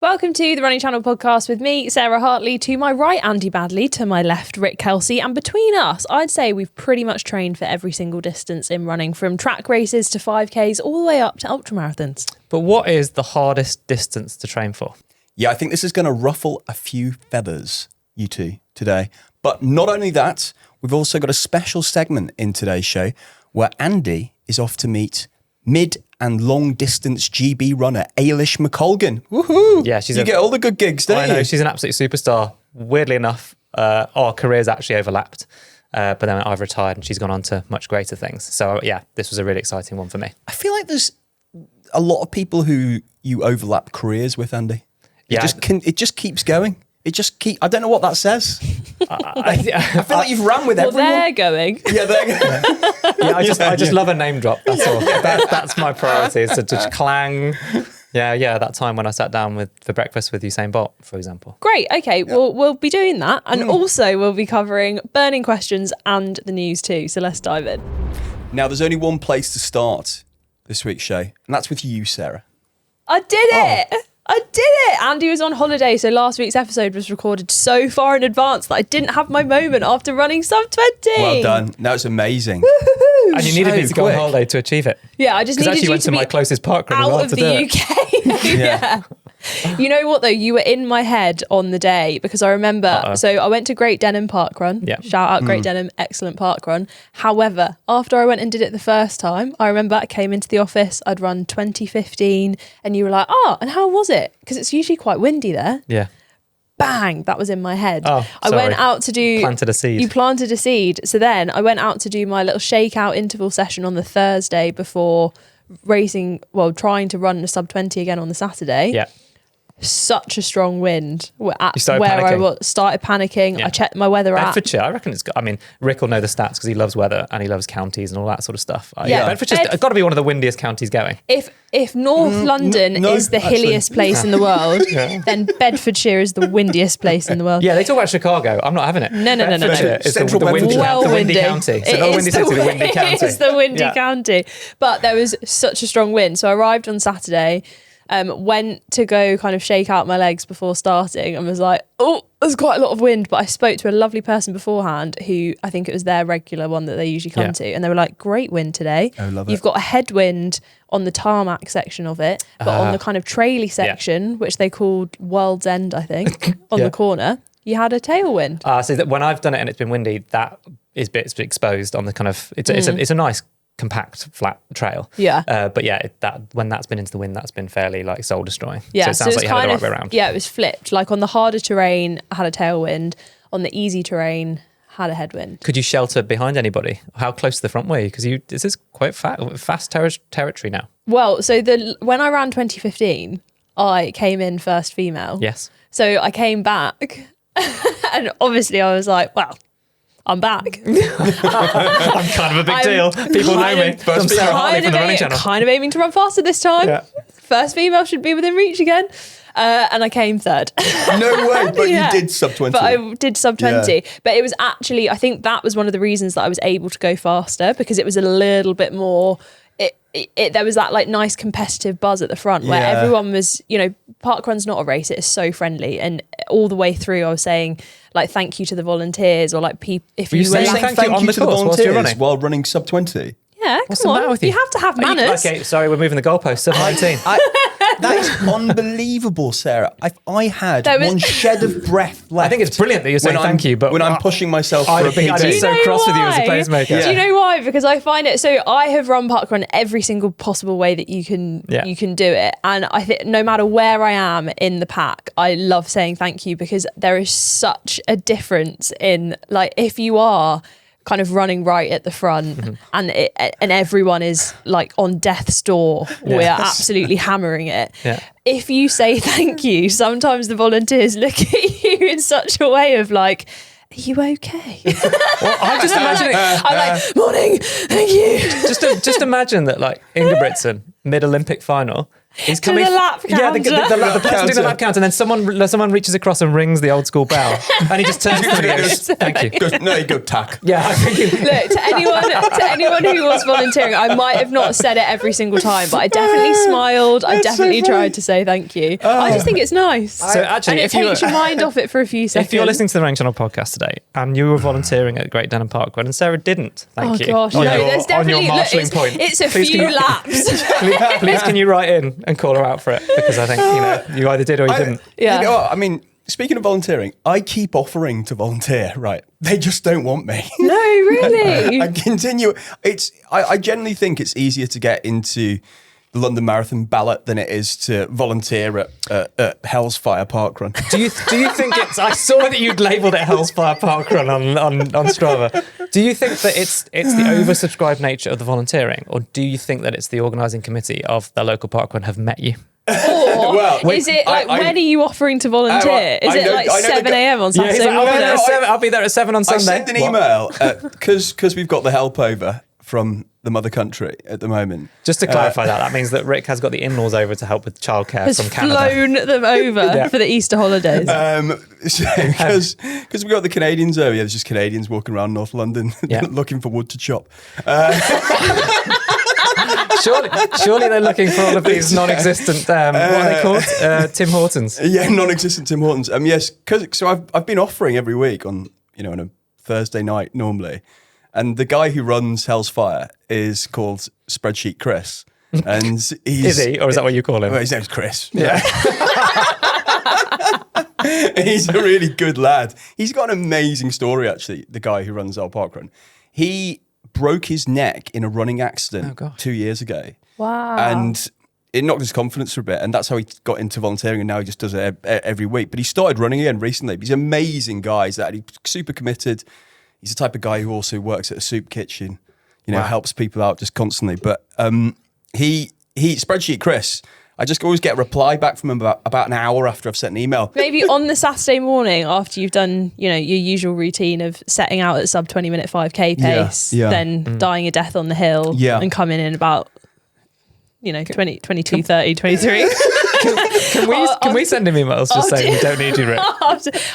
Welcome to the Running Channel podcast with me, Sarah Hartley. To my right, Andy Baddeley. To my left, Rick Kelsey. And between us, I'd say we've pretty much trained for every single distance in running, from track races to 5Ks, all the way up to ultramarathons. But what is the hardest distance to train for? Yeah, I think this is going to ruffle a few feathers, you two, today. But not only that, we've also got a special segment in today's show where Andy is off to meet mid and long distance GB runner Eilish McColgan. Woohoo! Yeah, you get all the good gigs, don't you? I know, she's an absolute superstar. Weirdly enough, our careers actually overlapped, but then I've retired and she's gone on to much greater things. So yeah, this was a really exciting one for me. I feel like there's a lot of people who you overlap careers with, Andy. It just keeps going. I don't know what that says. I feel like you've ran with everyone. They're going. Yeah, they're going. Yeah, I just love a name drop. That's all. That's my priority. Is to just clang. Yeah. That time when I sat down for breakfast with Usain Bolt, for example. Great. Okay. Yeah. We'll be doing that, and also we'll be covering burning questions and the news too. So let's dive in. Now, there's only one place to start this week's show, and that's with you, Sarah. I did it. I did it! Andy was on holiday, so last week's episode was recorded so far in advance that I didn't have my moment after running sub 20. Well done. That was amazing. Woo-hoo-hoo. And you needed me to go on holiday to achieve it. Yeah, I just needed you you went to my closest parkrun out of the UK. Yeah. You know what though? You were in my head on the day because I remember. So I went to Great Denham Parkrun. Yeah. Shout out Great Denham, excellent parkrun. However, after I went and did it the first time, I remember I came into the office. I'd run 2015, and you were like, and how was it? Because it's usually quite windy there. Yeah. Bang! That was in my head. Oh, I went out to do... Planted a seed. You planted a seed. So then I went out to do my little shakeout interval session on the Thursday before racing, trying to run a sub 20 again on the Saturday. Yeah. Such a strong wind where panicking. I started panicking. Yeah. I checked my weather app. Bedfordshire, I reckon Rick will know the stats because he loves weather and he loves counties and all that sort of stuff. Bedfordshire's got to be one of the windiest counties going. If North London is the hilliest place in the world, then Bedfordshire is the windiest place in the world. Yeah, they talk about Chicago. I'm not having it. No. It's the windy county. So not windy city, the windy county. It's the windy county. But there was such a strong wind. So I arrived on Saturday, went to go kind of shake out my legs before starting and was like, there's quite a lot of wind. But I spoke to a lovely person beforehand who I think it was their regular one that they usually come to. And they were like, great wind today. Oh, love it. You've got a headwind on the tarmac section of it, but on the kind of traily section, which they called World's End, I think, on the corner, you had a tailwind. So when I've done it and it's been windy, that is bits exposed on the kind of, it's a nice compact flat trail. Yeah. But yeah, when that's been into the wind, that's been fairly like soul destroying. Yeah. So it sounds like you had it the right way around. Yeah, it was flipped. Like on the harder terrain, I had a tailwind. On the easy terrain, had a headwind. Could you shelter behind anybody? How close to the front were you? Because this is quite fast territory now. Well, so when I ran 2015, I came in first female. Yes. So I came back and obviously I was like, well, I'm back. I'm kind of a big deal. People know me. I'm Sarah Hartley from the Running Channel. Kind of aiming to run faster this time. Yeah. First female should be within reach again. And I came third. No way, but you did sub 20. But I did sub 20. Yeah. But it was actually, I think that was one of the reasons that I was able to go faster, because it was a little bit more... there was that like nice competitive buzz at the front where everyone was, parkrun's not a race, it is so friendly, and all the way through I was saying like thank you to the volunteers, or like if you were saying thank you to the volunteers while running sub 20. Yeah, what's the matter with you? You have to have manners. Okay, sorry, we're moving the goalposts. Sub 19. That is unbelievable, Sarah. I had one shed of breath left. I think it's brilliant that you're saying thank you, but when I'm pushing myself for a PT. I'd be so cross with you as a placemaker. Yeah. Do you know why? Because I find it, so I have run parkrun every single possible way that you can do it, and I think no matter where I am in the pack, I love saying thank you, because there is such a difference in, like, if you are kind of running right at the front and everyone is like on death's door, we're absolutely hammering it. Yeah. If you say thank you, sometimes the volunteers look at you in such a way of like, are you okay? Well, I'm just imagining. I'm like, morning, thank you. Just imagine that, like, Ingebrigtsen, mid-Olympic final, He's To the lap Yeah, the counter. person doing the lap count, and then someone reaches across and rings the old school bell, and he just turns to me and goes, "Thank you." No, you go tack. Yeah, I'm thinking. Look, to anyone who was volunteering, I might have not said it every single time, but I definitely smiled. I definitely tried to say thank you. I just think it's nice. So actually, and it takes your mind off it for a few seconds. If you're listening to the Running Channel podcast today and you were volunteering at Great Denham Park Run and Sarah didn't, thank you. Oh gosh, on no, your, there's definitely on your marshalling point. It's a Please few can you- laps. Please can you write in and call her out for it, because I think you either did or you didn't. Yeah. You know what? I mean, speaking of volunteering, I keep offering to volunteer, right? They just don't want me. No, really. I continue. I generally think it's easier to get into the London Marathon ballot than it is to volunteer at Hell's Fire Park Run. Do you think it's? I saw that you'd labelled it Hell's Fire Park Run on Strava. Do you think that it's the oversubscribed nature of the volunteering, or do you think that it's the organising committee of the local park run have met you? Or Well, is it like, when are you offering to volunteer? Is I it know- like I know 7 a.m. on Saturday I'll, be morning? there at 7, I'll be there at 7 on I Sunday. sent an email because we've got the help over from the mother country at the moment. Just to clarify that means that Rick has got the in-laws over to help with childcare Has from Canada. flown them over for the Easter holidays. Because we've got the Canadians over. Yeah, there's just Canadians walking around North London looking for wood to chop. Surely they're looking for all of these non-existent, what are they called? Tim Hortons. Yeah, non-existent Tim Hortons. Yes, so I've been offering every week on a Thursday night normally, and the guy who runs Hell's Fire is called Spreadsheet Chris, and he's Is he, or is that what you call him? Well, his name's Chris. Yeah. He's a really good lad. He's got an amazing story, actually, the guy who runs our park run. He broke his neck in a running accident 2 years ago. Wow. And it knocked his confidence for a bit. And that's how he got into volunteering. And now he just does it every week. But he started running again recently. He's an amazing guy. He's super committed. He's the type of guy who also works at a soup kitchen, helps people out just constantly. But he Spreadsheet Chris, I just always get a reply back from him about an hour after I've sent an email. Maybe on the Saturday morning after you've done, your usual routine of setting out at sub 20-minute 5K pace, then dying a death on the hill and coming in about, 22, 30, 23. Can we send him emails just saying we don't need you, Rick?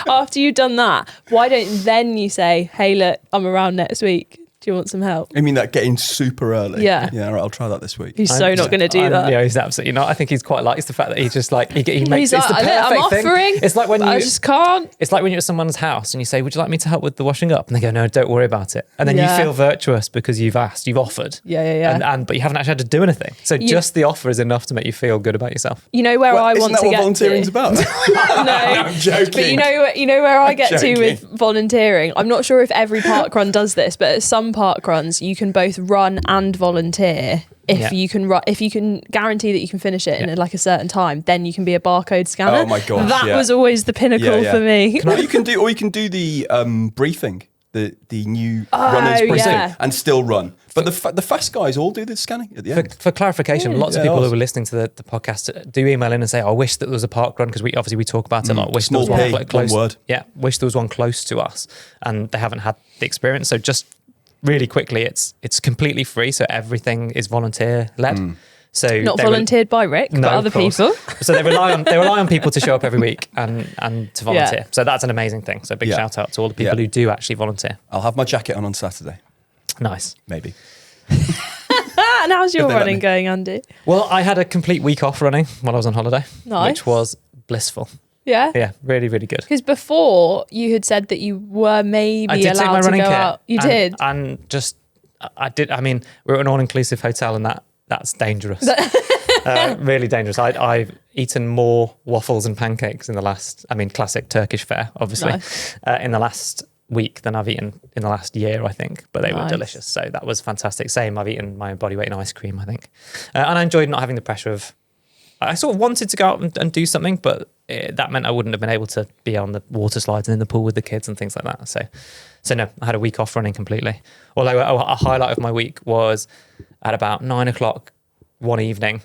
After you've done that, why don't then you say, hey, look, I'm around next week. Do you want some help? I mean, that getting super early. Yeah. Yeah, all right, I'll try that this week. He's not going to do that. Yeah, he's absolutely not. I think he's quite likes the fact that he just he makes He's it's the like, perfect I'm thing. offering, It's like when I just can't. It's like when you're at someone's house and you say, "Would you like me to help with the washing up?" And they go, "No, don't worry about it." And then you feel virtuous because you've asked, you've offered. Yeah. But you haven't actually had to do anything. So just the offer is enough to make you feel good about yourself. You know where I want to get Isn't that what volunteering's about? No, I'm joking. But you know where I get to with volunteering. I'm not sure if every park run does this, but at some park runs you can both run and volunteer. If you can guarantee that you can finish it in a certain time, then you can be a barcode scanner. Oh my gosh, that was always the pinnacle for me. Or you can do the briefing, the new runners briefing, and still run. But the fast guys all do the scanning at the end. For clarification, lots of people who are listening to the podcast do email in and say, "I wish that there was a park run," because we talk about it a lot. Wish there was one close. One word. Yeah, wish there was one close to us, and they haven't had the experience. So just really quickly, it's completely free, so everything is volunteer led. So not volunteered by Rick, but other people. So they rely on people to show up every week and to volunteer. So that's an amazing thing. So big shout out to all the people who do actually volunteer. I'll have my jacket on Saturday. Nice, maybe. And how's your running going, Andy? Well, I had a complete week off running while I was on holiday, nice. which was blissful. Yeah, really, really good. Because before you had said that you were maybe allowed to go out. You did, and just I did. I mean, we're at an all-inclusive hotel, and that's dangerous. Really dangerous. I've eaten more waffles and pancakes in the last. I mean, classic Turkish fare, obviously, in the last week than I've eaten in the last year, I think. But they were delicious, so that was fantastic. Same, I've eaten my own body weight in ice cream, I think, and I enjoyed not having the pressure of. I sort of wanted to go out and do something, but that meant I wouldn't have been able to be on the water slides and in the pool with the kids and things like that. So no, I had a week off running completely. Although a highlight of my week was at about 9:00 one evening.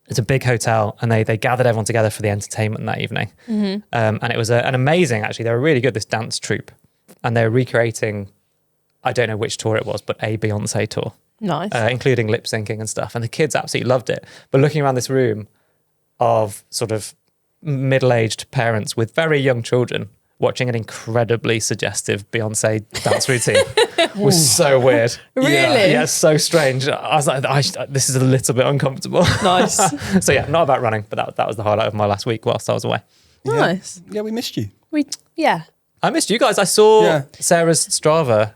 It's a big hotel, and they gathered everyone together for the entertainment that evening. And it was an amazing, actually, they were really good, this dance troupe. And they were recreating, I don't know which tour it was, but a Beyonce tour. Nice. Including lip syncing and stuff. And the kids absolutely loved it. But looking around this room of sort of middle-aged parents with very young children watching an incredibly suggestive Beyonce dance routine was so weird. Really? Yeah, so strange. I was like, this is a little bit uncomfortable. Nice. So yeah, not about running, but that was the highlight of my last week whilst I was away. Nice. Yeah, we missed you. I missed you guys. I saw Sarah's Strava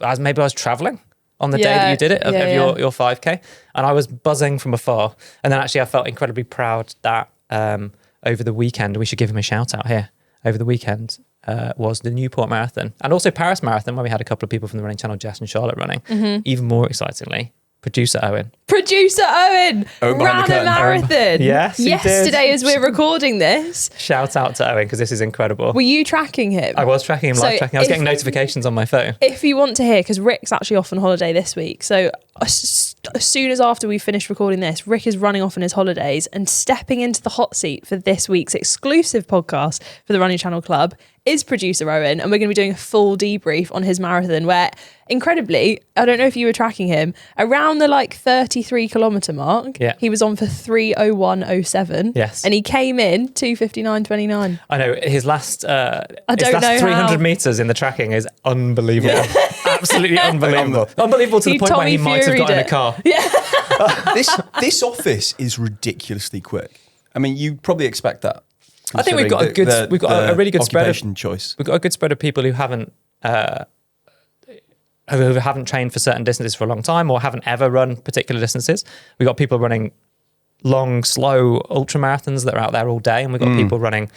as maybe I was traveling on the day that you did it, of your 5K. And I was buzzing from afar. And then actually I felt incredibly proud that over the weekend, we should give him a shout out here. Over the weekend was the Newport Marathon and also Paris Marathon, where we had a couple of people from the running channel, Jess and Charlotte, running. Even more excitingly, Producer Owen ran a marathon. Yes, yesterday as we're recording this. Shout out to Owen, because this is incredible. Were you tracking him? I was tracking him, live tracking. I was getting notifications on my phone. If you want to hear, because Rick's actually off on holiday this week, so as soon as after we finish recording this, Rick is running off on his holidays and stepping into the hot seat for this week's exclusive podcast for the Running Channel Club is Producer Owen, and we're going to be doing a full debrief on his marathon where, incredibly, I don't know if you were tracking him, around the 33 kilometre mark, he was on for 3:01:07. Yes. And he came in 2:59:29. I know, his last 300 metres in the tracking is unbelievable. Absolutely unbelievable. Unbelievable to the point where he might have got in a car. Yeah. This office is ridiculously quick. I mean, you probably expect that. I think we've got a really good spread of choice. We've got a good spread of people who haven't trained for certain distances for a long time or haven't ever run particular distances. We've got people running long, slow ultra marathons that are out there all day, and we've got people running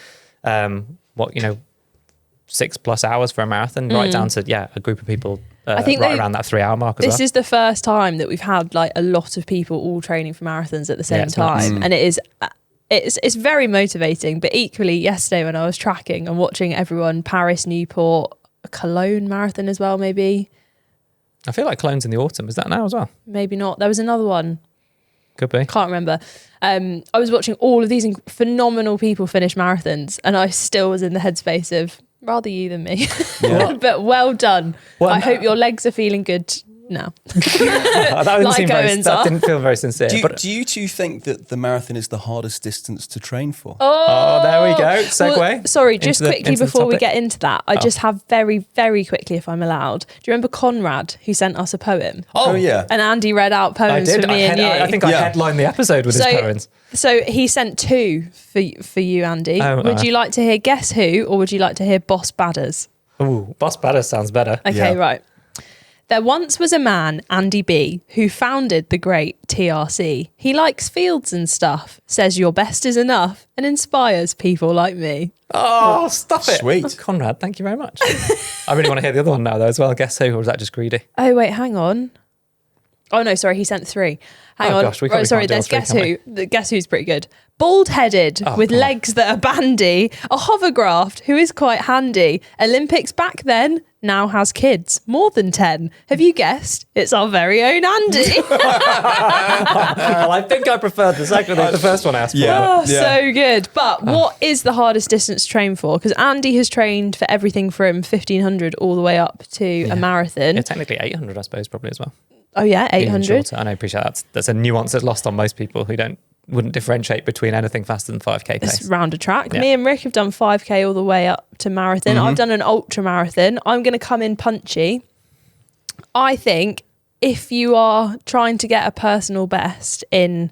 6+ hours for a marathon, right down to a group of people I think around that 3 hour mark as well. This is the first time that we've had a lot of people all training for marathons at the same time, and it is. It's very motivating, but equally yesterday when I was tracking and watching everyone, Paris, Newport, Cologne marathon as well, maybe. I feel like Cologne's in the autumn. Is that now as well? Maybe not. There was another one. Could be. Can't remember. I was watching all of these phenomenal people finish marathons, and I still was in the headspace of rather you than me. Yeah. But well done. I hope your legs are feeling good now. That didn't feel very sincere. Do you two think that the marathon is the hardest distance to train for? Oh, there we go. Segue. Well, sorry, just quickly before we get into that, I just have very, very quickly, if I'm allowed. Do you remember Conrad, who sent us a poem? Oh yeah. And Andy read out poems for me and you. I think I headlined the episode with his poems. So he sent 2 for you, Andy. Would you like to hear Guess Who, or would you like to hear Boss Badders? Ooh, Boss Badders sounds better. Okay, right. There once was a man, Andy B, who founded the great TRC. He likes fields and stuff, says your best is enough, and inspires people like me. Oh, stop it. Sweet. Oh, Conrad, thank you very much. I really want to hear the other one now, though, as well. Guess Who, or was that just greedy? Oh, wait, hang on. Oh, no, sorry, he sent 3. Hang on. Gosh, There's Guess Who. Guess Who's pretty good. Bald-headed, with legs that are bandy, a hovercraft who is quite handy. Olympics back then, now has kids, more than 10. Have you guessed? It's our very own Andy. Well, I think I preferred the first one I asked for. So good. But what is the hardest distance to train for? Because Andy has trained for everything from 1,500 all the way up to a marathon. Yeah, technically 800, I suppose, probably as well. Oh yeah, 800. I know, appreciate that. That's a nuance that's lost on most people who wouldn't differentiate between anything faster than 5k pace. It's round a track. Me and Rick have done 5k all the way up to marathon. I've done an ultra marathon. I'm going to come in punchy. I think if you are trying to get a personal best in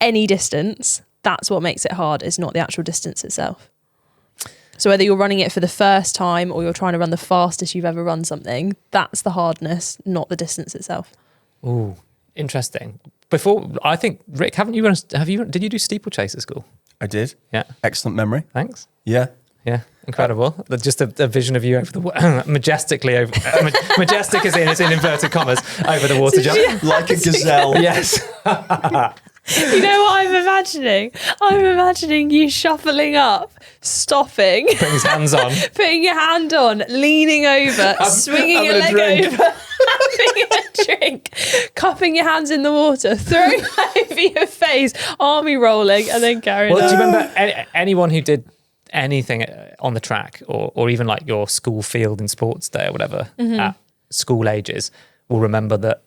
any distance, that's what makes it hard. It's not the actual distance itself. So whether you're running it for the first time or you're trying to run the fastest you've ever run something, that's the hardness, not the distance itself. Ooh, interesting. Before, I think, Rick, did you do steeplechase at school? I did. Yeah. Excellent memory. Thanks. Yeah. Yeah, incredible. Just a vision of you over the majestic is in inverted commas over the water jump. Like a gazelle. Yes. You know what I'm imagining? I'm imagining you shuffling up, stopping, Putting his hands on. putting your hand on, leaning over, swinging your leg over, having a drink, cupping your hands in the water, throwing over your face, army rolling, and then carrying on. Well, do you remember anyone who did anything on the track or even like your school field in sports day or whatever at school ages? will remember that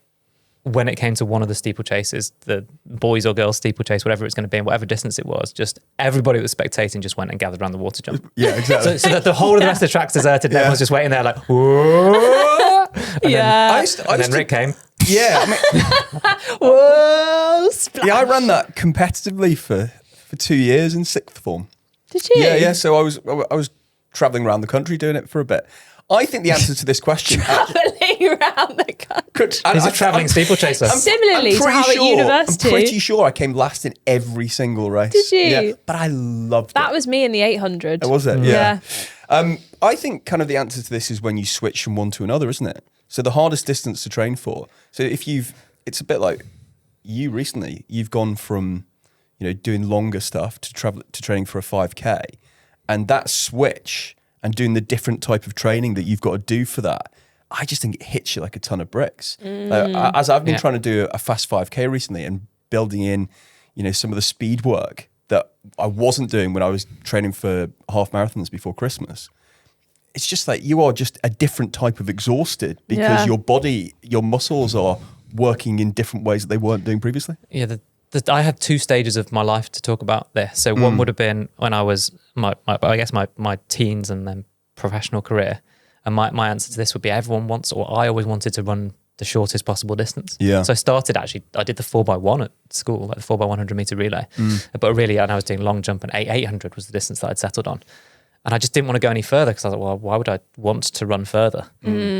when it came to one of the steeplechases, the boys or girls steeplechase, whatever it's going to be, and whatever distance it was, just everybody that was spectating just went and gathered around the water jump. Yeah, exactly. So that the whole of the rest of the track's deserted, and everyone's just waiting there like, whoa. And then Rick came. Yeah, I mean, whoa, splash. yeah, I ran that competitively for 2 years in sixth form. Did you? Yeah. So I was traveling around the country doing it for a bit. I think the answer to this question... Travelling around the country. He's a travelling steeplechaser. Similarly to how at university. I'm pretty sure I came last in every single race. Did you? Yeah, but I loved it. That was me in the 800. Was it? Yeah. I think kind of the answer to this is when you switch from one to another, isn't it? So the hardest distance to train for. So it's a bit like you recently, you've gone from, doing longer stuff to training for a 5K, and that switch and doing the different type of training that you've got to do for that, I just think it hits you like a ton of bricks. As I've been trying to do a fast 5K recently and building in, some of the speed work that I wasn't doing when I was training for half marathons before Christmas. It's just like you are just a different type of exhausted because your body, your muscles are working in different ways that they weren't doing previously. Yeah, I had 2 stages of my life to talk about this. So one would have been when I was my teens and then professional career. And my answer to this would be I always wanted to run the shortest possible distance. Yeah. So I did the 4x1 at school, like the 4x100 meter relay. But really, and I was doing long jump, and 800 was the distance that I'd settled on. And I just didn't want to go any further because I was like, well, why would I want to run further?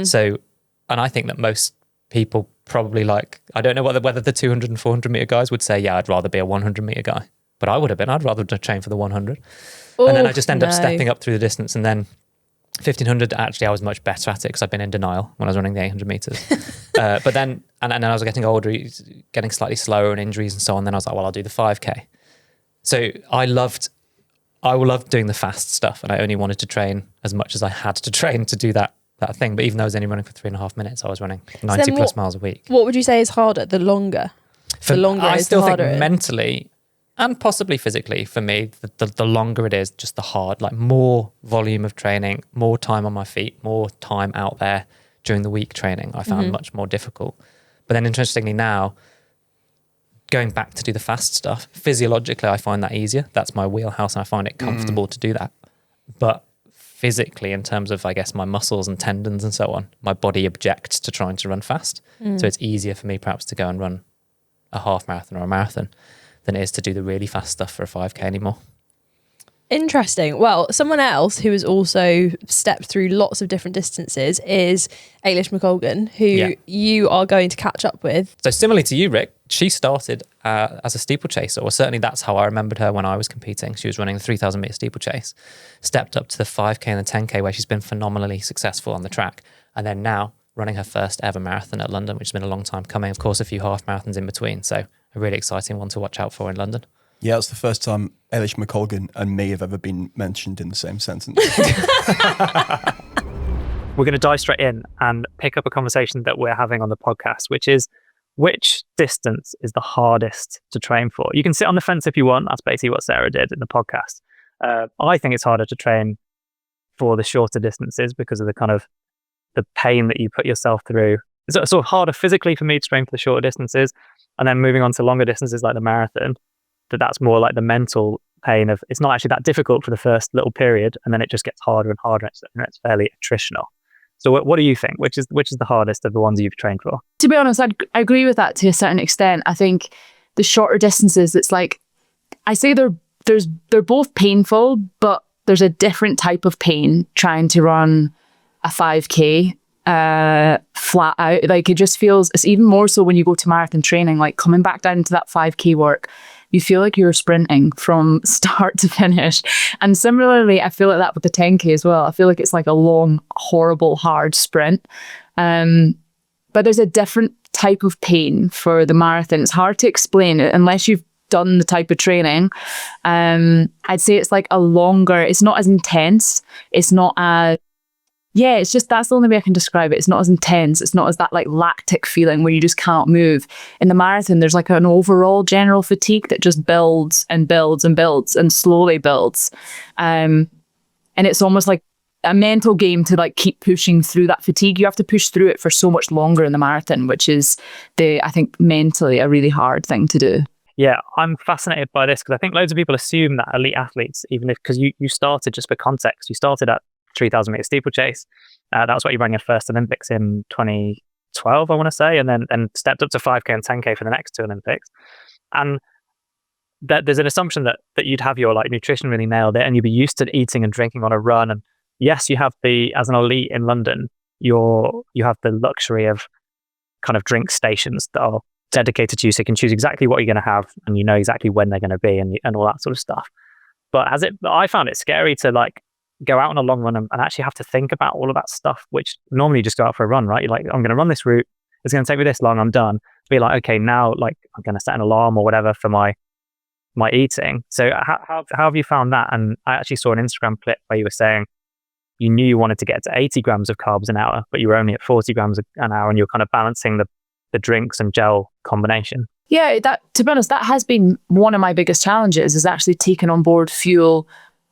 So, and I think that most people probably I don't know whether the 200 and 400 meter guys would say, yeah, I'd rather be a 100 meter guy. But I would have been. I'd rather train for the 100. And then I just end up stepping up through the distance. And then 1500, actually, I was much better at it because I'd been in denial when I was running the 800 meters. But then, and then I was getting older, getting slightly slower and injuries and so on. Then I was like, well, I'll do the 5K. So I loved doing the fast stuff, and I only wanted to train as much as I had to train to do that thing. But even though I was only running for 3.5 minutes, I was running 90 plus miles a week. What would you say is harder? The longer? I still think mentally and possibly physically, for me, the longer it is, just the hard, more volume of training, more time on my feet, more time out there during the week training, I found much more difficult. But then interestingly now, going back to do the fast stuff, physiologically, I find that easier. That's my wheelhouse, and I find it comfortable to do that. But physically, in terms of, I guess, my muscles and tendons and so on, my body objects to trying to run fast. So it's easier for me perhaps to go and run a half marathon or a marathon than it is to do the really fast stuff for a 5K anymore. Interesting. Well, someone else who has also stepped through lots of different distances is Eilish McColgan, who you are going to catch up with. So similarly to you, Rick, she started as a steeplechaser, or certainly that's how I remembered her when I was competing. She was running the 3,000 metre steeplechase, stepped up to the 5K and the 10K, where she's been phenomenally successful on the track, and then now running her first ever marathon at London, which has been a long time coming. Of course, a few half marathons in between. So a really exciting one to watch out for in London. Yeah, it's the first time Eilish McColgan and me have ever been mentioned in the same sentence. We're going to dive straight in and pick up a conversation that we're having on the podcast, which is which distance is the hardest to train for? You can sit on the fence if you want. That's basically what Sarah did in the podcast. I think it's harder to train for the shorter distances because of the kind of the pain that you put yourself through. It's sort of harder physically for me to train for the shorter distances, and then moving on to longer distances like the marathon, that's more like the mental pain of it's not actually that difficult for the first little period, and then it just gets harder and harder, and it's fairly attritional. So what do you think? Which is the hardest of the ones you've trained for? To be honest, I agree with that to a certain extent. I think the shorter distances, it's like, I say they're both painful, but there's a different type of pain trying to run a 5K flat out. Like, it just feels, it's even more so when you go to marathon training, like coming back down to that 5K work, you feel like you're sprinting from start to finish. And similarly, I feel like that with the 10K as well. I feel like it's like a long, horrible, hard sprint. But there's a different type of pain for the marathon. It's hard to explain it unless you've done the type of training. I'd say it's like a longer, it's not as intense. It's not as, it's just, that's the only way I can describe it. It's not as intense. It's not as that like lactic feeling where you just can't move. In the marathon, there's like an overall general fatigue that just builds and builds and builds and slowly builds. And it's almost like a mental game to like keep pushing through that fatigue. You have to push through it for so much longer in the marathon, which is I think mentally a really hard thing to do. Yeah, I'm fascinated by this because I think loads of people assume that elite athletes, even if, because you started, just for context, you started at 3,000 meter steeplechase. That was what you ran your first Olympics in 2012, I want to say, and then stepped up to 5K and 10K for the next two Olympics. And that there's an assumption that you'd have your like nutrition really nailed it and you'd be used to eating and drinking on a run. And yes, you have as an elite in London, you have the luxury of kind of drink stations that are dedicated to you, so you can choose exactly what you're going to have and you know exactly when they're going to be and all that sort of stuff. But I found it scary to like go out on a long run and actually have to think about all of that stuff, which normally you just go out for a run, right? You're like, I'm going to run this route. It's going to take me this long. I'm done. Be like, okay, now like I'm going to set an alarm or whatever for my eating. So how have you found that? And I actually saw an Instagram clip where you were saying you knew you wanted to get to 80 grams of carbs an hour, but you were only at 40 grams an hour and you're kind of balancing the drinks and gel combination. Yeah, to be honest, that has been one of my biggest challenges, is actually taking on board fuel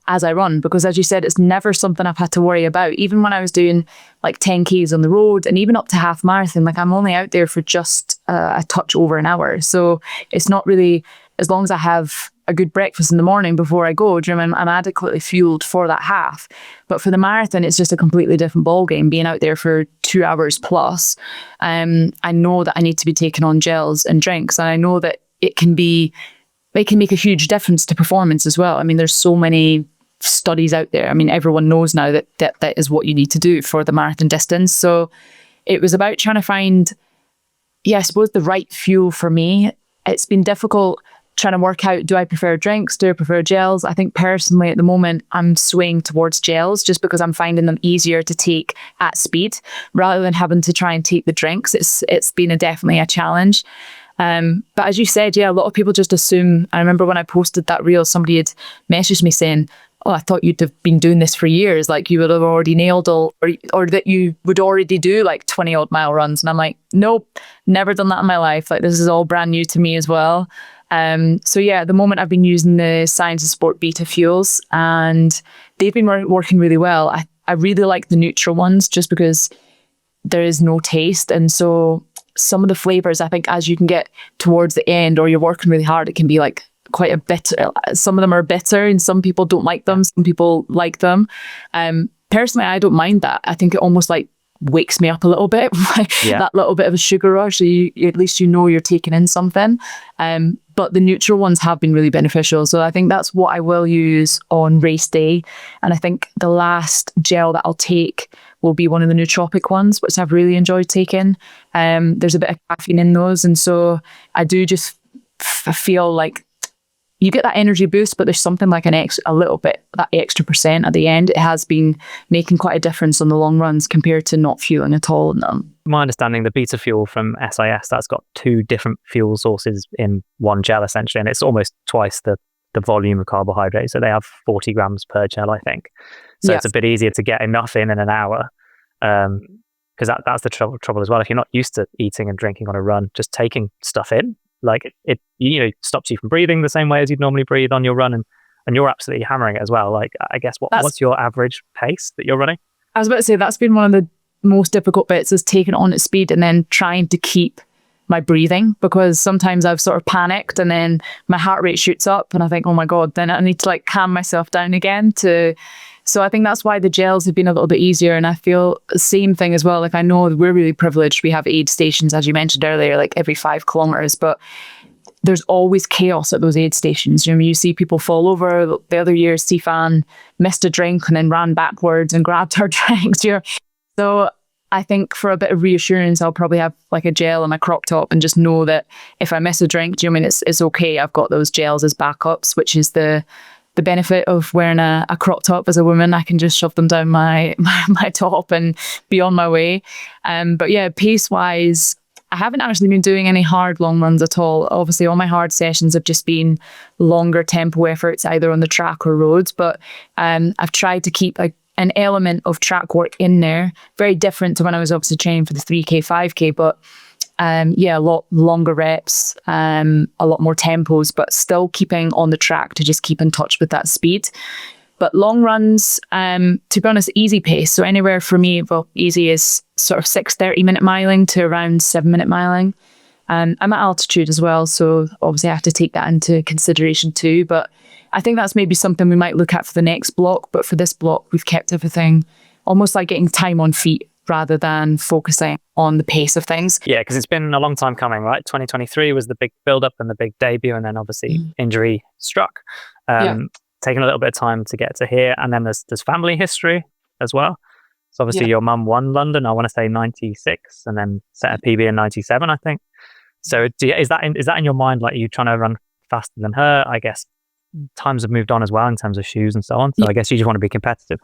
as I run, because as you said, it's never something I've had to worry about. Even when I was doing like 10Ks on the road and even up to half marathon, like I'm only out there for just a touch over an hour. So it's not really, as long as I have a good breakfast in the morning before I go, I'm adequately fueled for that half. But for the marathon, it's just a completely different ballgame, being out there for 2 hours plus. I know that I need to be taking on gels and drinks, and I know that it can make a huge difference to performance as well. I mean, there's so many studies out there. I mean, everyone knows now that is what you need to do for the marathon distance. So it was about trying to find, I suppose, the right fuel for me. It's been difficult trying to work out, do I prefer drinks? Do I prefer gels? I think personally at the moment, I'm swaying towards gels just because I'm finding them easier to take at speed rather than having to try and take the drinks. It's been definitely a challenge. But as you said, a lot of people just assume. I remember when I posted that reel, somebody had messaged me saying, oh, I thought you'd have been doing this for years. Like you would have already nailed or that you would already do like 20 odd mile runs. And I'm like, nope, never done that in my life. Like this is all brand new to me as well. So at the moment I've been using the Science of Sport Beta fuels and they've been working really well. I really like the neutral ones just because there is no taste. And so some of the flavors, I think as you can get towards the end or you're working really hard, it can be like quite a bitter. Some of them are bitter and some people don't like them. Some people like them. Personally, I don't mind that. I think it almost like wakes me up a little bit, that little bit of a sugar rush. So at least you know you're taking in something. But the neutral ones have been really beneficial. So I think that's what I will use on race day. And I think the last gel that I'll take will be one of the nootropic ones, which I've really enjoyed taking. There's a bit of caffeine in those. And so I do just feel like you get that energy boost, but there's something like a little bit, that extra % at the end. It has been making quite a difference on the long runs compared to not fueling at all in them. My understanding, the beta fuel from SIS, that's got 2 different fuel sources in one gel essentially, and it's almost twice the volume of carbohydrate. So they have 40 grams per gel, I think. So It's a bit easier to get enough in an hour. Because that's the trouble as well. If you're not used to eating and drinking on a run, just taking stuff in, like it stops you from breathing the same way as you'd normally breathe on your run, and you're absolutely hammering it as well. Like I guess what's your average pace that you're running? I was about to say that's been one of the most difficult bits, is taking it on at speed and then trying to keep my breathing, because sometimes I've sort of panicked and then my heart rate shoots up and I think, oh my God, then I need to like calm myself down again so I think that's why the gels have been a little bit easier. And I feel the same thing as well. Like I know we're really privileged. We have aid stations, as you mentioned earlier, like every 5 kilometers, but there's always chaos at those aid stations. You see people fall over. The other year, Stefan missed a drink and then ran backwards and grabbed our drinks. So I think for a bit of reassurance, I'll probably have like a gel in my crop top and just know that if I miss a drink, it's okay. I've got those gels as backups, which is the benefit of wearing a crop top as a woman. I can just shove them down my top and be on my way. But pace wise, I haven't actually been doing any hard long runs at all. Obviously, all my hard sessions have just been longer tempo efforts, either on the track or roads. But I've tried to keep an element of track work in there. Very different to when I was obviously training for the 3K, 5K, but a lot longer reps, a lot more tempos, but still keeping on the track to just keep in touch with that speed. But long runs, to be honest, easy pace. So anywhere for me, well, easy is sort of 6 30-minute miling to around 7-minute miling. I'm at altitude as well, so obviously I have to take that into consideration too. But I think that's maybe something we might look at for the next block. But for this block, we've kept everything almost like getting time on feet rather than focusing on the pace of things. Yeah, because it's been a long time coming, right? 2023 was the big build-up and the big debut, and then obviously injury struck. Taking a little bit of time to get to here. And then there's family history as well. So obviously your mum won London, I want to say 96, and then set a PB in 97, I think. So is that in your mind? Like, are you trying to run faster than her? I guess times have moved on as well in terms of shoes and so on. So I guess you just want to be competitive.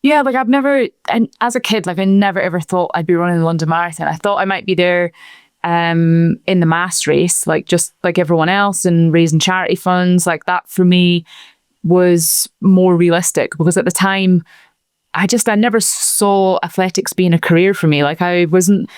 Yeah, like I've never, and as a kid, like I never ever thought I'd be running the London Marathon. I thought I might be there in the mass race, like just like everyone else, and raising charity funds. Like that for me was more realistic, because at the time I never saw athletics being a career for me. Like I wasn't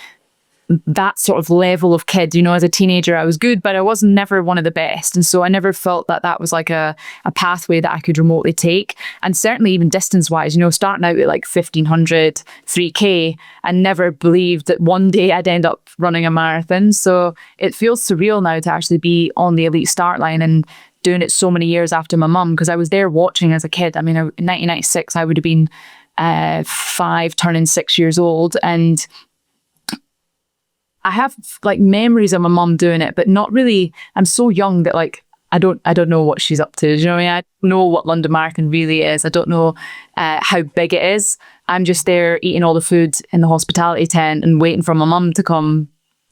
that sort of level of kid, you know. As a teenager I was good, but I was never one of the best, and so I never felt that was like a pathway that I could remotely take. And certainly even distance wise, you know, starting out at like 1500 3k, I never believed that one day I'd end up running a marathon. So it feels surreal now to actually be on the elite start line and doing it so many years after my mum, because I was there watching as a kid. I mean, in 1996 I would have been 5 turning 6 years old, and I have like memories of my mum doing it, but not really. I'm so young that like I don't know what she's up to. Do you know what I mean? I don't know what London Marathon really is. I don't know how big it is. I'm just there eating all the food in the hospitality tent and waiting for my mum to come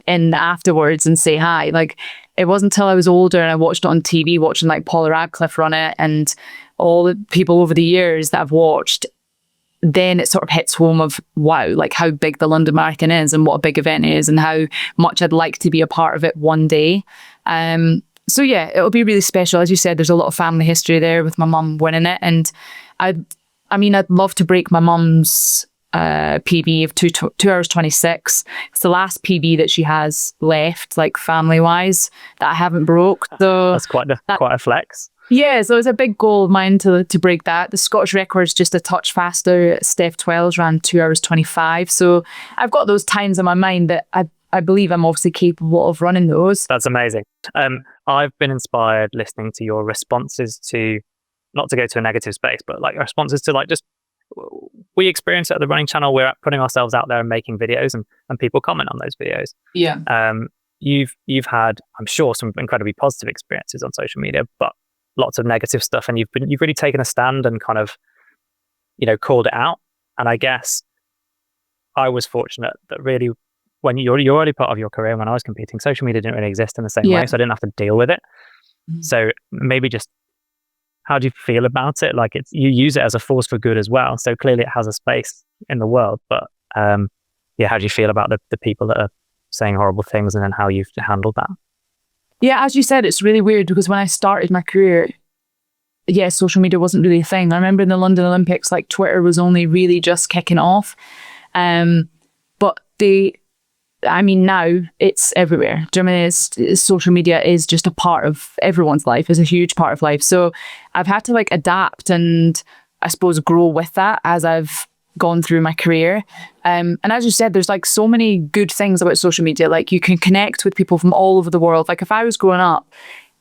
in afterwards and say hi. Like, it wasn't until I was older and I watched it on TV, watching like Paula Radcliffe run it and all the people over the years that I've watched, then it sort of hits home of, wow, like how big the London Marathon is and what a big event it is and how much I'd like to be a part of it one day. So yeah, it'll be really special. As you said, there's a lot of family history there with my mum winning it. And I'd love to break my mum's PB of 2 hours 26. It's the last PB that she has left, like family wise, that I haven't broke. So that's quite a flex. Yeah, so it's a big goal of mine to break that. The Scottish record's just a touch faster. Steph Twells ran 2 hours 25. So I've got those times in my mind that I believe I'm obviously capable of running those. That's amazing. I've been inspired listening to your responses to, not to go to a negative space, but like responses to like just, we experience it at the running channel. We're putting ourselves out there and making videos, and people comment on those videos. Yeah. You've had, I'm sure, some incredibly positive experiences on social media, but lots of negative stuff, and you've really taken a stand and kind of, you know, called it out. And I guess I was fortunate that really, when you're early part of your career, when I was competing, social media didn't really exist in the same way, so I didn't have to deal with it. So maybe just, how do you feel about it? Like, you use it as a force for good as well, so clearly it has a space in the world, but how do you feel about the people that are saying horrible things, and then how you've handled that? Yeah, as you said, it's really weird, because when I started my career, social media wasn't really a thing. I remember in the London Olympics, like Twitter was only really just kicking off. But now it's everywhere. Do you know what I mean? Social media is just a part of everyone's life, is a huge part of life. So I've had to like adapt and I suppose grow with that as I've gone through my career. And as you said, there's like so many good things about social media. Like, you can connect with people from all over the world. Like, if I was growing up,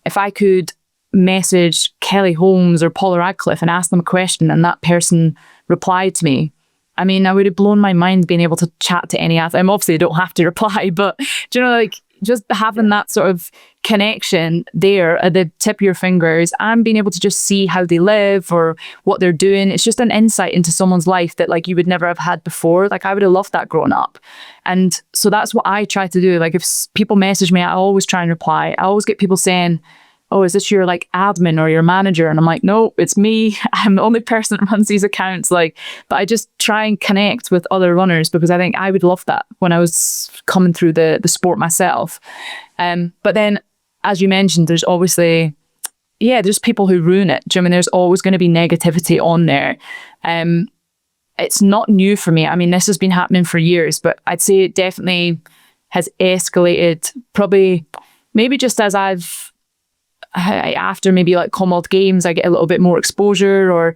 if I could message Kelly Holmes or Paula Radcliffe and ask them a question and that person replied to me, I mean, I would have blown my mind being able to chat to any athlete. Obviously I don't have to reply, but do you know, like, just having that sort of connection there at the tip of your fingers and being able to just see how they live or what they're doing. It's just an insight into someone's life that like you would never have had before. Like, I would have loved that growing up. And so that's what I try to do. Like, if people message me, I always try and reply. I always get people saying, oh, is this your like admin or your manager? And I'm like, no, it's me. I'm the only person that runs these accounts. Like, but I just try and connect with other runners, because I think I would love that when I was coming through the sport myself. But then, as you mentioned, there's obviously, there's people who ruin it. Do you know what I mean? There's always going to be negativity on there. It's not new for me. I mean, this has been happening for years, but I'd say it definitely has escalated, probably maybe just as after maybe like Commonwealth Games, I get a little bit more exposure, or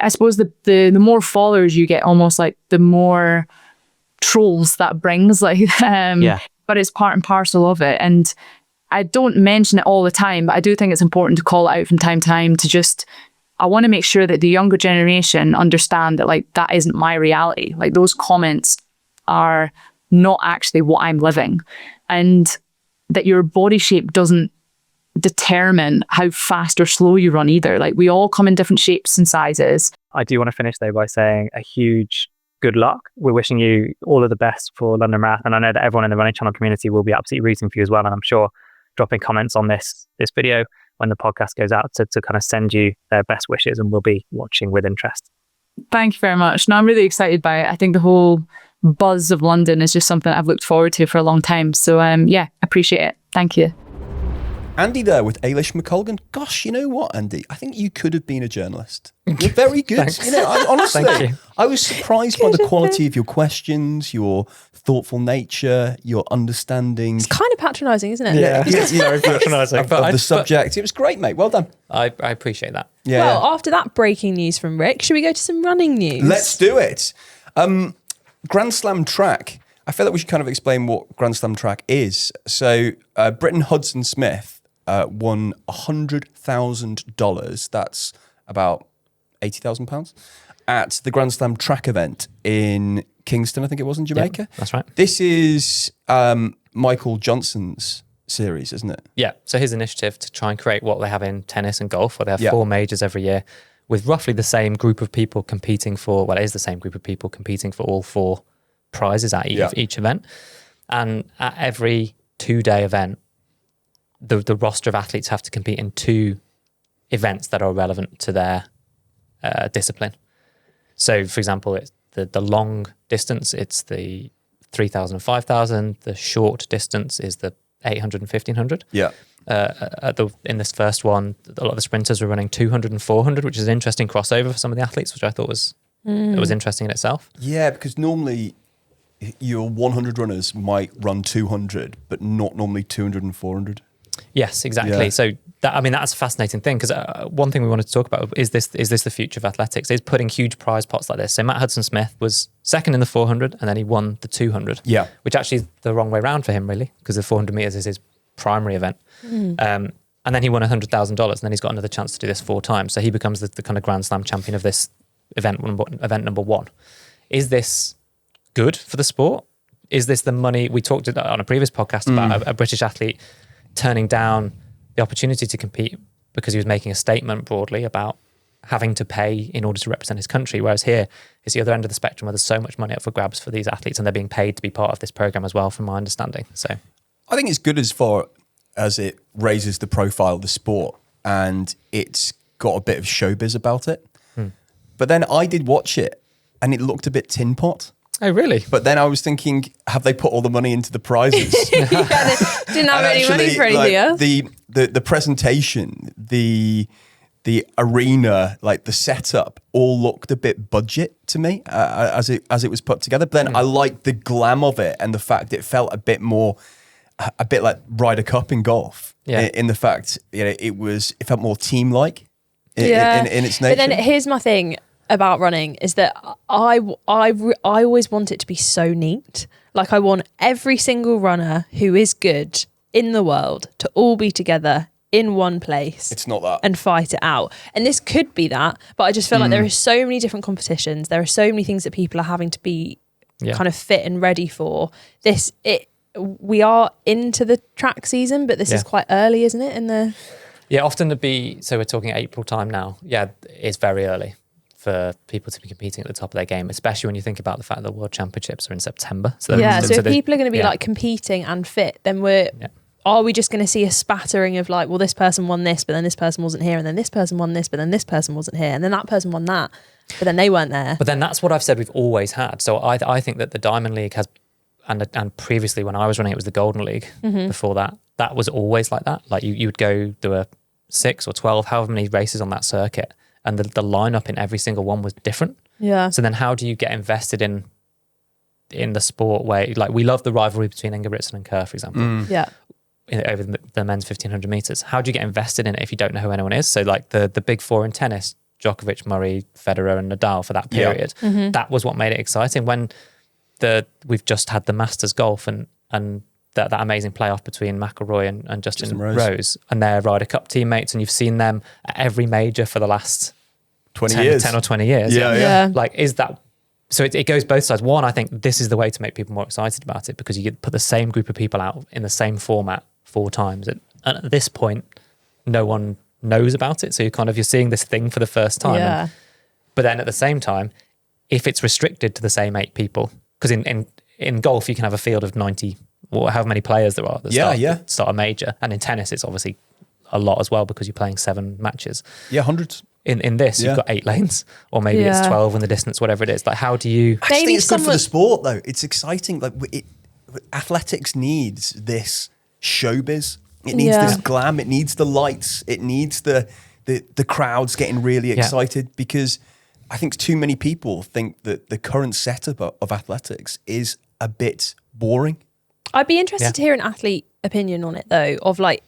I suppose the more followers you get, almost like the more trolls that brings, like, but it's part and parcel of it. And I don't mention it all the time, but I do think it's important to call it out from time to time to just, I want to make sure that the younger generation understand that, like, that isn't my reality. Like, those comments are not actually what I'm living, and that your body shape doesn't determine how fast or slow you run either. Like, we all come in different shapes and sizes. I do want to finish though by saying a huge good luck. We're wishing you all of the best for London Marathon. I know that everyone in the Running Channel community will be absolutely rooting for you as well. And I'm sure dropping comments on this video when the podcast goes out to kind of send you their best wishes, and we'll be watching with interest. Thank you very much. No, I'm really excited by it. I think the whole buzz of London is just something I've looked forward to for a long time. So yeah, appreciate it. Thank you. Andy there with Eilish McColgan. Gosh, you know what, Andy? I think you could have been a journalist. You're very good. Thanks. Honestly, Thank you. I was surprised by the quality of your questions, your thoughtful nature, your understanding. It's kind of patronising, isn't it? Yeah, very patronising. Of the subject. It was great, mate. Well done. I appreciate that. Yeah. Well, after that breaking news from Rick, should we go to some running news? Let's do it. Grand Slam track. I feel like we should kind of explain what Grand Slam track is. So Britton Hudson Smith won $100,000. That's about £80,000 at the Grand Slam track event in Kingston, I think it was, in Jamaica. Yep, that's right. This is Michael Johnson's series, isn't it? Yeah. So his initiative to try and create what they have in tennis and golf, where they have 4 majors every year with roughly the same group of people competing for, well, it is the same group of people competing for all 4 prizes at each event. And at every 2-day event, the roster of athletes have to compete in 2 events that are relevant to their discipline. So, for example, it's the long distance, it's the 3,000 and 5,000. The short distance is the 800 and 1,500. Yeah. In this first one, a lot of the sprinters were running 200 and 400, which is an interesting crossover for some of the athletes, which I thought was interesting in itself. Yeah, because normally your 100 runners might run 200, but not normally 200 and 400. Yes, exactly. Yeah. So that's a fascinating thing, because one thing we wanted to talk about is this the future of athletics? Is putting huge prize pots like this. So Matt Hudson-Smith was second in the 400 and then he won the 200. Yeah. Which actually is the wrong way around for him, really, because the 400 meters is his primary event. And then he won $100,000 and then he's got another chance to do this 4 times. So he becomes the kind of Grand Slam champion of this event number 1. Is this good for the sport? Is this the money? We talked on a previous podcast about a British athlete turning down the opportunity to compete because he was making a statement broadly about having to pay in order to represent his country. Whereas here is the other end of the spectrum, where there's so much money up for grabs for these athletes and they're being paid to be part of this program as well, from my understanding. So I think it's good as far as it raises the profile of the sport and it's got a bit of showbiz about it. But then I did watch it and it looked a bit tin pot. Oh, really? But then I was thinking, have they put all the money into the prizes? They didn't have any money for anything else. The presentation, the arena, like the setup, all looked a bit budget to me as it was put together. But then I liked the glam of it and the fact it felt a bit like Ryder Cup in golf. Yeah. In the fact, it felt more team-like in its nature. But then here's my thing about running is that I always want it to be so neat. Like, I want every single runner who is good in the world to all be together in one place. It's not that. And fight it out. And this could be that, but I just feel like there are so many different competitions. There are so many things that people are having to be kind of fit and ready for. We are into the track season, but this is quite early, isn't it? Yeah, often so we're talking April time now. Yeah, it's very early for people to be competing at the top of their game, especially when you think about the fact that the World Championships are in September. So if people are going to be like competing and fit, then are we just going to see a spattering of like, well, this person won this, but then this person wasn't here, and then this person won this, but then this person wasn't here, and then that person won that, but then they weren't there. But then that's what I've said we've always had. So I think that the Diamond League has, and previously when I was running it was the Golden League. Before that was always like that. Like you would go, there were 6 or 12, however many races on that circuit, and the lineup in every single one was different. Yeah. So then how do you get invested in the sport where, like, we love the rivalry between Ingebrigtsen and Kerr, for example. Over the men's 1,500 meters. How do you get invested in it if you don't know who anyone is? So like the big 4 in tennis, Djokovic, Murray, Federer and Nadal for that period. That was what made it exciting. When we've just had the Masters golf and that amazing playoff between McIlroy and Justin Rose and their Ryder Cup teammates, and you've seen them at every major for the last 10 or 20 years. Yeah. Like, is that... So it goes both sides. One, I think this is the way to make people more excited about it, because you could put the same group of people out in the same format 4 times. And at this point, no one knows about it. So you're seeing this thing for the first time. Yeah. But then at the same time, if it's restricted to the same 8 people, because in golf, you can have a field of 90 or however many players there are that start a major. And in tennis, it's obviously a lot as well, because you're playing 7 matches. Yeah, hundreds. In this, you've got 8 lanes, or maybe it's 12 in the distance, whatever it is. Like, how do you... I just think it's good for the sport, though. It's exciting. Like, athletics needs this showbiz. It needs this glam. It needs the lights. It needs the crowds getting really excited, because I think too many people think that the current setup of athletics is a bit boring. I'd be interested to hear an athlete opinion on it, though, of like,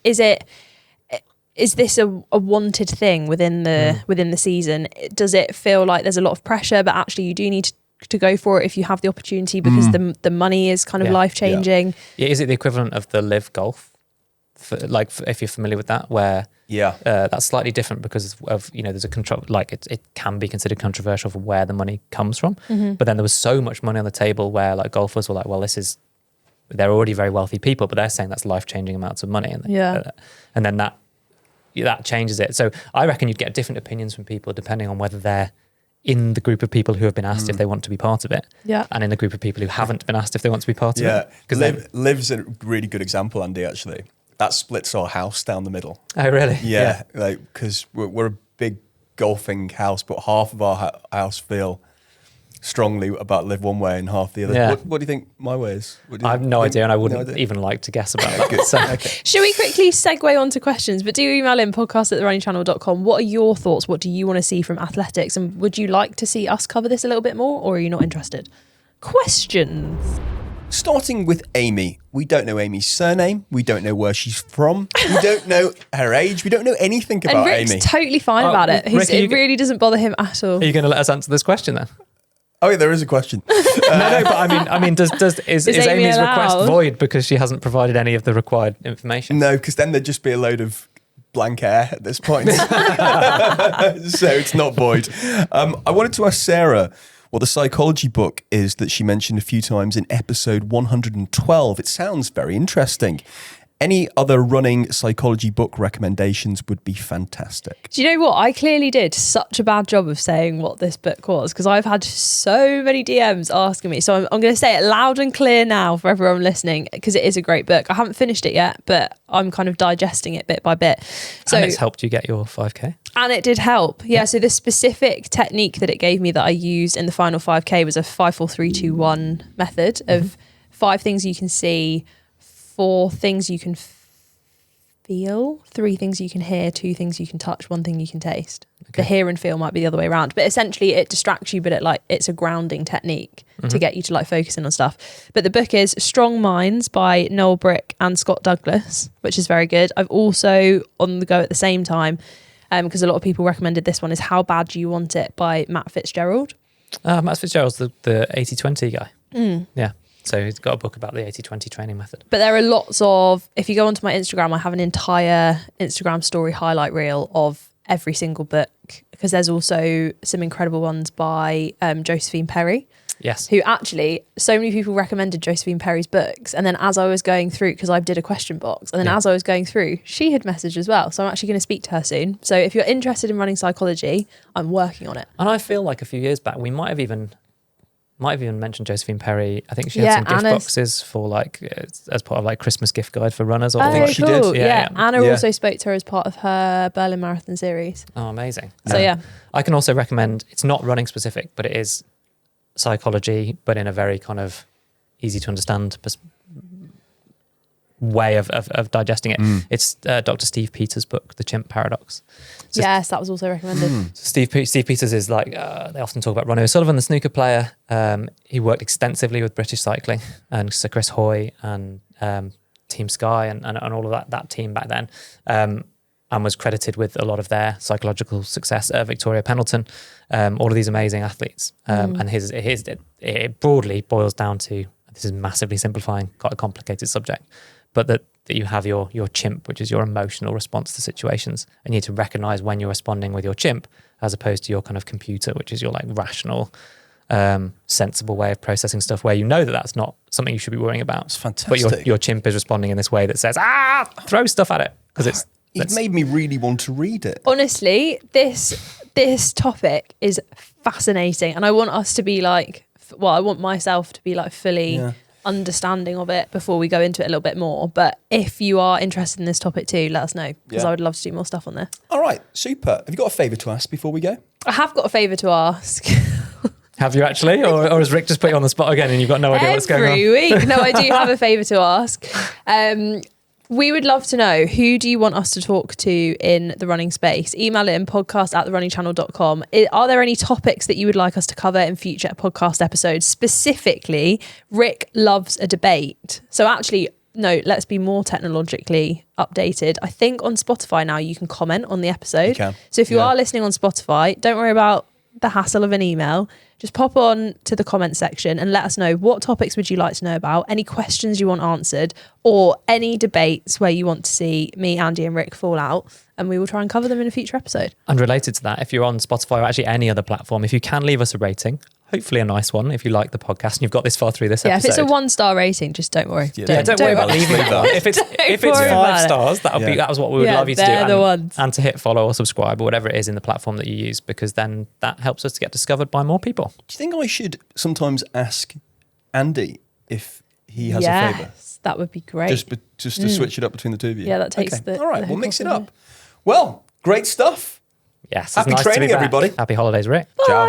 is this a wanted thing within the season? Does it feel like there's a lot of pressure, but actually you do need to go for it if you have the opportunity, because the money is kind of life-changing? Yeah, is it the equivalent of the live golf? If you're familiar with that, where that's slightly different because of there's a control, like it can be considered controversial for where the money comes from. But then there was so much money on the table where like golfers were like, well, they're already very wealthy people, but they're saying that's life-changing amounts of money, and then that changes it. So I reckon you'd get different opinions from people depending on whether they're in the group of people who have been asked if they want to be part of it, and in the group of people who haven't been asked if they want to be part of it. Because Liv's a really good example, Andy, actually. That splits our house down the middle. Oh, really? Yeah. Like, because we're a big golfing house, but half of our house feel strongly about Live one way and half the other. Yeah. What do you think my way is? I have no idea, and I wouldn't even like to guess about that. So, Should we quickly segue on to questions? But do email in podcast@therunningchannel.com. What are your thoughts? What do you want to see from athletics? And would you like to see us cover this a little bit more, or are you not interested? Questions. Starting with Amy. We don't know Amy's surname. We don't know where she's from. We don't know her age. We don't know anything about and Rick's Amy. Totally fine about it. Rick, it really doesn't bother him at all. Are you going to let us answer this question then? Oh, yeah, there is a question. No, but I mean, is Amy's request void because she hasn't provided any of the required information? No, because then there'd just be a load of blank air at this point. So it's not void. I wanted to ask Sarah what the psychology book is that she mentioned a few times in episode 112. It sounds very interesting. Any other running psychology book recommendations would be fantastic. Do you know what? I clearly did such a bad job of saying what this book was, because I've had so many DMs asking me. So I'm going to say it loud and clear now for everyone listening, because it is a great book. I haven't finished it yet, but I'm kind of digesting it bit by bit. So, and it's helped you get your 5K? And it did help. Yeah. So the specific technique that it gave me that I used in the final 5K was a 5-4-3-2-1 method of 5 things you can see, 4 things you can feel, 3 things you can hear, 2 things you can touch, 1 thing you can taste. Okay. The hear and feel might be the other way around, but essentially it distracts you, but it's a grounding technique to get you to like focus in on stuff. But the book is Strong Minds by Noel Brick and Scott Douglas, which is very good. I've also on the go at the same time, because a lot of people recommended this one, is How Bad Do You Want It by Matt Fitzgerald. Matt Fitzgerald's the 80-20 guy. Yeah. So he's got a book about the 80-20 training method. But there are lots of, if you go onto my Instagram, I have an entire Instagram story highlight reel of every single book, because there's also some incredible ones by Josephine Perry. Yes. Who actually, so many people recommended Josephine Perry's books. And then as I was going through, because I did a question box, and then as I was going through, she had messaged as well. So I'm actually going to speak to her soon. So if you're interested in running psychology, I'm working on it. And I feel like a few years back, we might have even mentioned Josephine Perry. I think she had some gift boxes for like as part of like Christmas gift guide for runners. Or I think she did. Yeah. Anna also spoke to her as part of her Berlin Marathon series. Oh, amazing! So I can also recommend. It's not running specific, but it is psychology, but in a very kind of easy to understand way of digesting it. It's Dr. Steve Peters' book, The Chimp Paradox. So yes, that was also recommended. So Steve Peters is like, they often talk about Ronnie O'Sullivan, the snooker player. He worked extensively with British cycling and Sir Chris Hoy and Team Sky and all of that team back then. and was credited with a lot of their psychological success. Victoria Pendleton, all of these amazing athletes. And it broadly boils down to, this is massively simplifying quite a complicated subject, but that you have your chimp, which is your emotional response to situations. And you need to recognize when you're responding with your chimp as opposed to your kind of computer, which is your like rational, sensible way of processing stuff, where you know that that's not something you should be worrying about. It's fantastic. But your chimp is responding in this way that says, throw stuff at it. Because it made me really want to read it. Honestly, this topic is fascinating, and I want us to be like, I want myself to be like fully understanding of it before we go into it a little bit more. But if you are interested in this topic too, let us know, because I would love to do more stuff on this. All right, super. Have you got a favour to ask before we go? I have got a favour to ask. Have you actually? Or has Rick just put you on the spot again and you've got no idea what's going on? Every week. No, I do have a favour to ask. We would love to know, who do you want us to talk to in the running space? Email it in podcast@therunningchannel.com. Are there any topics that you would like us to cover in future podcast episodes? Specifically, Rick loves a debate. So actually, no, let's be more technologically updated. I think on Spotify now you can comment on the episode. You can. So if you are listening on Spotify, don't worry about the hassle of an email. Just pop on to the comment section and let us know, what topics would you like to know about, any questions you want answered, or any debates where you want to see me, Andy and Rick fall out, and we will try and cover them in a future episode. And related to that, if you're on Spotify or actually any other platform, if you can leave us a rating, hopefully a nice one, if you like the podcast and you've got this far through this episode. If it's a 1-star rating, just don't worry. Don't worry about leaving that. If it's 5 stars, that was what we would love you to do. They're the ones. And to hit follow or subscribe or whatever it is in the platform that you use, because then that helps us to get discovered by more people. Do you think I should sometimes ask Andy if he has a favour? That would be great. Just to switch it up between the two of you. Yeah, that takes All right, we'll mix it up. Well, great stuff. Yes. Happy it's nice training, to be back. everybody. Happy holidays, Rick. Bye. Ciao.